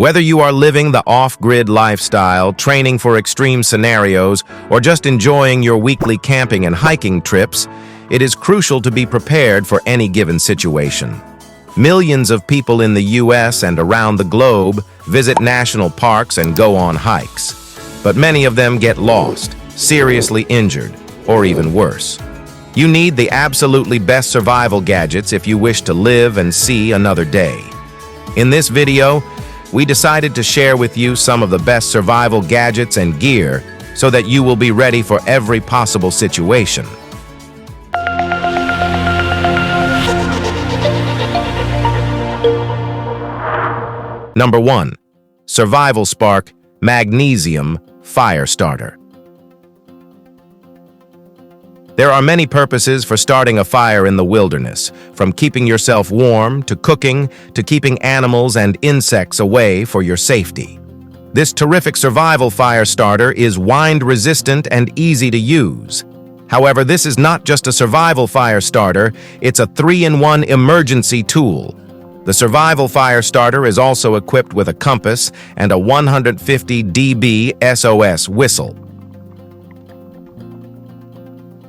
Whether you are living the off-grid lifestyle, training for extreme scenarios, or just enjoying your weekly camping and hiking trips, it is crucial to be prepared for any given situation. Millions of people in the US and around the globe visit national parks and go on hikes, but many of them get lost, seriously injured, or even worse. You need the absolutely best survival gadgets if you wish to live and see another day. In this video, we decided to share with you some of the best survival gadgets and gear so that you will be ready for every possible situation. Number 1. Survival Spark Magnesium Fire Starter. There are many purposes for starting a fire in the wilderness, from keeping yourself warm, to cooking, to keeping animals and insects away for your safety. This terrific survival fire starter is wind-resistant and easy to use. However, this is not just a survival fire starter, it's a 3-in-1 emergency tool. The survival fire starter is also equipped with a compass and a 150 dB SOS whistle.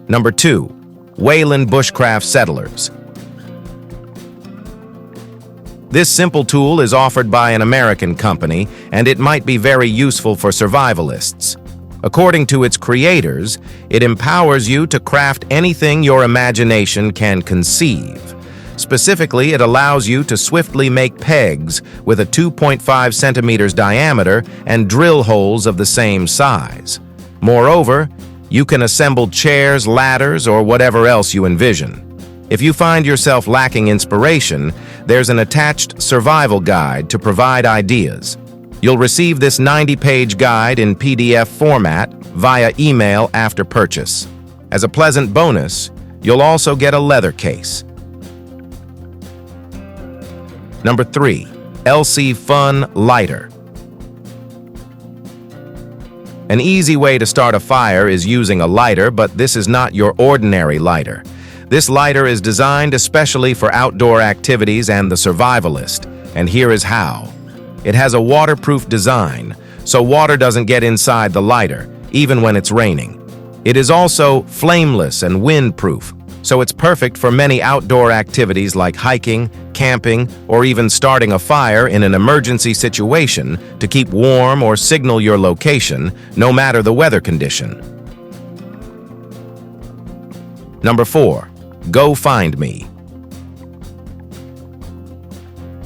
Number 2. Weyland Bushcraft Settlers. This simple tool is offered by an American company, and it might be very useful for survivalists. According to its creators, it empowers you to craft anything your imagination can conceive. Specifically, it allows you to swiftly make pegs with a 2.5 centimeters diameter and drill holes of the same size. Moreover, you can assemble chairs, ladders, or whatever else you envision. If you find yourself lacking inspiration, there's an attached survival guide to provide ideas. You'll receive this 90-page guide in PDF format via email after purchase. As a pleasant bonus, you'll also get a leather case. Number 3. lcfun Lighter. An easy way to start a fire is using a lighter, but this is not your ordinary lighter. This lighter is designed especially for outdoor activities and the survivalist, and here is how. It has a waterproof design, so water doesn't get inside the lighter, even when it's raining. It is also flameless and windproof, so it's perfect for many outdoor activities like hiking, camping, or even starting a fire in an emergency situation to keep warm or signal your location, no matter the weather condition. Number 4. GoFindMe.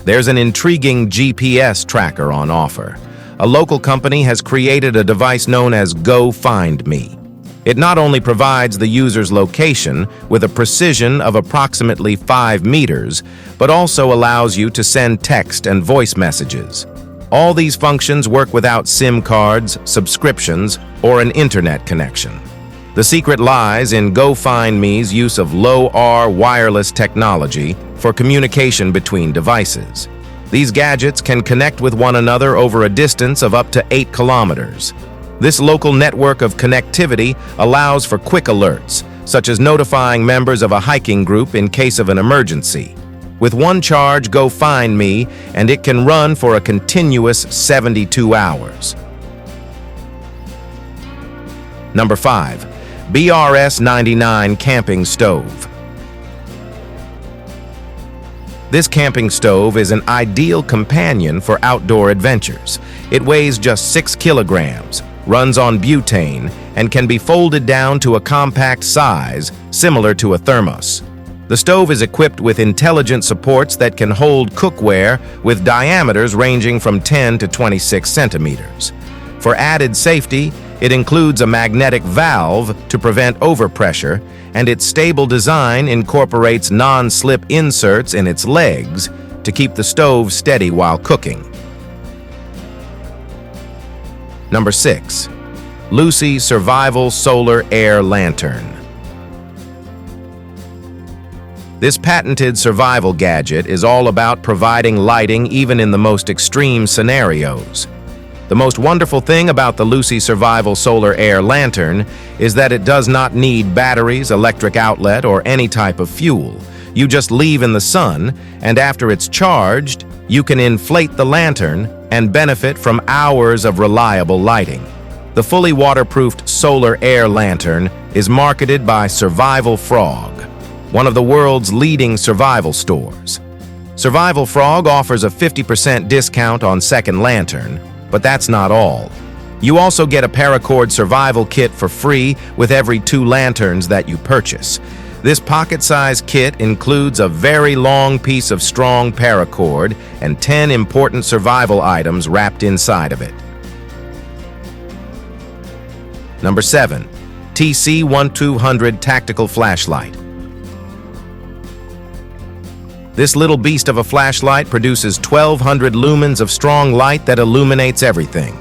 There's an intriguing GPS tracker on offer. A local company has created a device known as GoFindMe. It not only provides the user's location with a precision of approximately 5 meters, but also allows you to send text and voice messages. All these functions work without SIM cards, subscriptions, or an internet connection. The secret lies in GoFindMe's use of low-R wireless technology for communication between devices. These gadgets can connect with one another over a distance of up to 8 kilometers. This local network of connectivity allows for quick alerts, such as notifying members of a hiking group in case of an emergency. With one charge, GoFindMe, and it can run for a continuous 72 hours. Number 5. BRS-99 Camping Stove. This camping stove is an ideal companion for outdoor adventures. It weighs just 6 kilograms, runs on butane, and can be folded down to a compact size similar to a thermos. The stove is equipped with intelligent supports that can hold cookware with diameters ranging from 10 to 26 centimeters. For added safety, it includes a magnetic valve to prevent overpressure, and its stable design incorporates non-slip inserts in its legs to keep the stove steady while cooking. Number 6. Luci Survival Solar Air Lantern. This patented survival gadget is all about providing lighting even in the most extreme scenarios. The most wonderful thing about the Luci Survival Solar Air Lantern is that it does not need batteries, electric outlet, or any type of fuel. You just leave in the sun, and after it's charged, you can inflate the lantern and benefit from hours of reliable lighting. The fully waterproofed solar air lantern is marketed by Survival Frog, one of the world's leading survival stores. Survival Frog offers a 50% discount on second lantern, but that's not all. You also get a paracord survival kit for free with every 2 lanterns that you purchase. This pocket-sized kit includes a very long piece of strong paracord and 10 important survival items wrapped inside of it. Number 7. TC1200 Tactical Flashlight. This little beast of a flashlight produces 1,200 lumens of strong light that illuminates everything.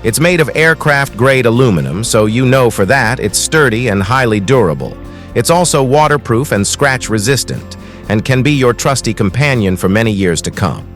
It's made of aircraft-grade aluminum, so you know for that it's sturdy and highly durable. It's also waterproof and scratch-resistant, and can be your trusty companion for many years to come.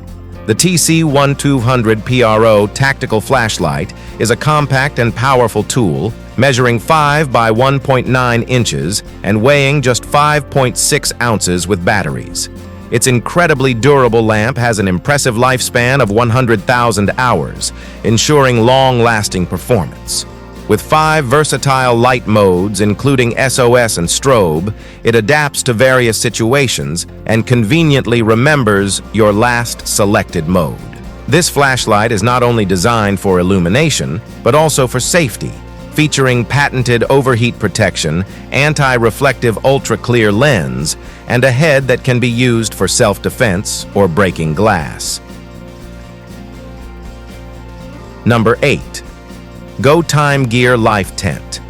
The TC1200 PRO Tactical Flashlight is a compact and powerful tool, measuring 5 by 1.9 inches and weighing just 5.6 ounces with batteries. Its incredibly durable lamp has an impressive lifespan of 100,000 hours, ensuring long-lasting performance. With 5 versatile light modes, including SOS and strobe, it adapts to various situations and conveniently remembers your last selected mode. This flashlight is not only designed for illumination, but also for safety, featuring patented overheat protection, anti-reflective ultra-clear lens, and a head that can be used for self-defense or breaking glass. Number 8. Go Time Gear Life Tent.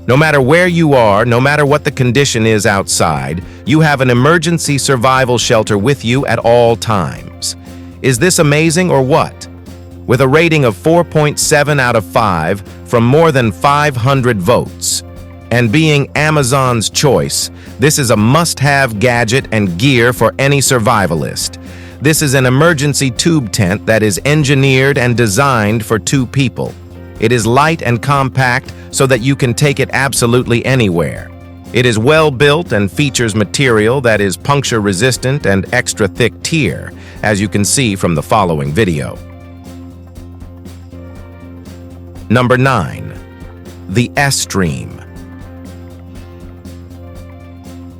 No matter where you are, no matter what the condition is outside, you have an emergency survival shelter with you at all times. Is this amazing or what? With a rating of 4.7 out of 5 from more than 500 votes, and being Amazon's choice, this is a must-have gadget and gear for any survivalist. This is an emergency tube tent that is engineered and designed for 2 people. It is light and compact so that you can take it absolutely anywhere. It is well built and features material that is puncture-resistant and extra-thick tier, as you can see from the following video. Number 9. The Estream.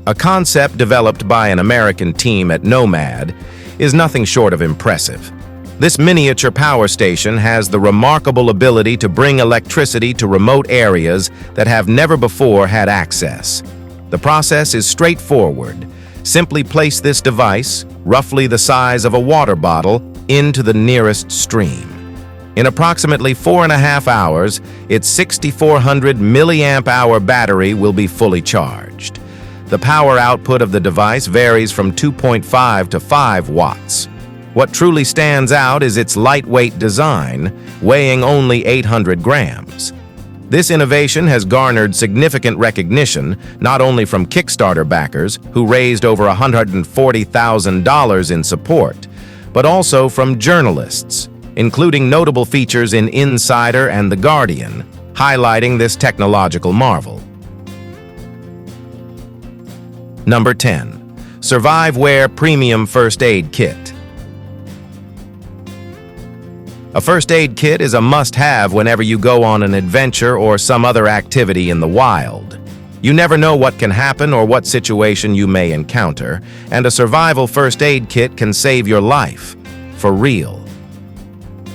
A concept developed by an American team at Nomad is nothing short of impressive. This miniature power station has the remarkable ability to bring electricity to remote areas that have never before had access. The process is straightforward. Simply place this device, roughly the size of a water bottle, into the nearest stream. In approximately 4.5 hours, its 6,400 milliamp hour battery will be fully charged. The power output of the device varies from 2.5 to 5 watts. What truly stands out is its lightweight design, weighing only 800 grams. This innovation has garnered significant recognition not only from Kickstarter backers, who raised over $140,000 in support, but also from journalists, including notable features in Insider and The Guardian, highlighting this technological marvel. Number 10. Surviveware Premium First Aid Kit. A first aid kit is a must-have whenever you go on an adventure or some other activity in the wild. You never know what can happen or what situation you may encounter, and a survival first aid kit can save your life, for real.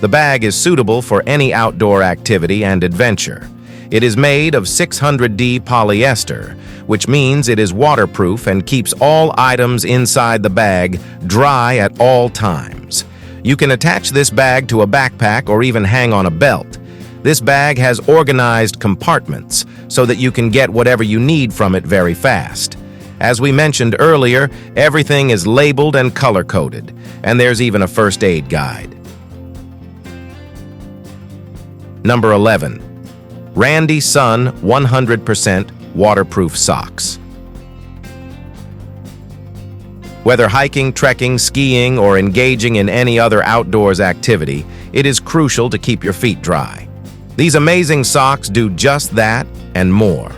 The bag is suitable for any outdoor activity and adventure. It is made of 600D polyester, which means it is waterproof and keeps all items inside the bag dry at all times. You can attach this bag to a backpack or even hang on a belt. This bag has organized compartments so that you can get whatever you need from it very fast. As we mentioned earlier, everything is labeled and color-coded, and there's even a first aid guide. Number 11. Randy Sun 100% Waterproof Socks. Whether hiking, trekking, skiing, or engaging in any other outdoors activity, it is crucial to keep your feet dry. These amazing socks do just that and more.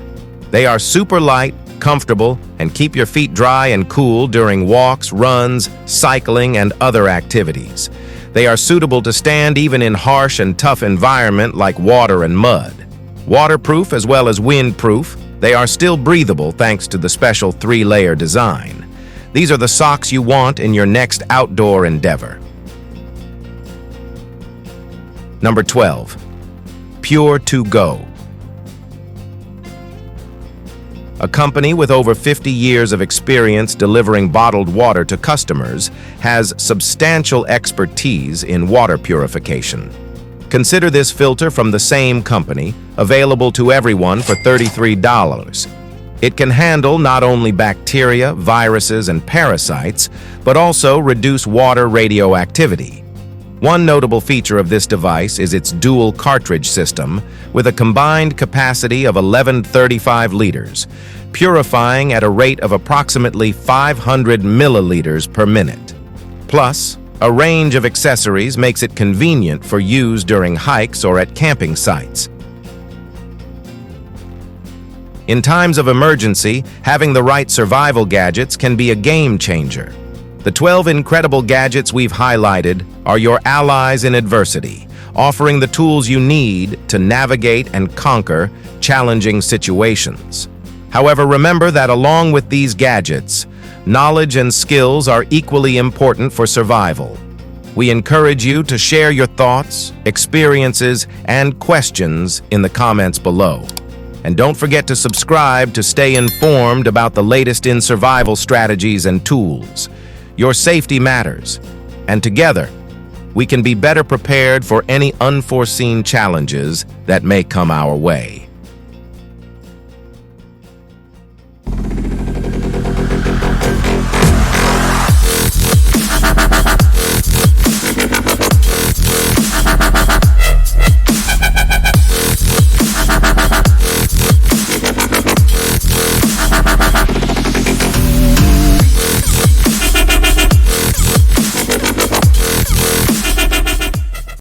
They are super light, comfortable, and keep your feet dry and cool during walks, runs, cycling, and other activities. They are suitable to stand even in harsh and tough environment like water and mud. Waterproof as well as windproof, they are still breathable thanks to the special 3-layer design. These are the socks you want in your next outdoor endeavor. Number 12. Pure to Go. A company with over 50 years of experience delivering bottled water to customers has substantial expertise in water purification. Consider this filter from the same company, available to everyone for $33. It can handle not only bacteria, viruses, and parasites, but also reduce water radioactivity. One notable feature of this device is its dual cartridge system, with a combined capacity of 1135 liters, purifying at a rate of approximately 500 milliliters per minute. Plus, a range of accessories makes it convenient for use during hikes or at camping sites. In times of emergency, having the right survival gadgets can be a game changer. The 12 incredible gadgets we've highlighted are your allies in adversity, offering the tools you need to navigate and conquer challenging situations. However, remember that along with these gadgets, knowledge and skills are equally important for survival. We encourage you to share your thoughts, experiences, and questions in the comments below. And don't forget to subscribe to stay informed about the latest in survival strategies and tools. Your safety matters, and together, we can be better prepared for any unforeseen challenges that may come our way.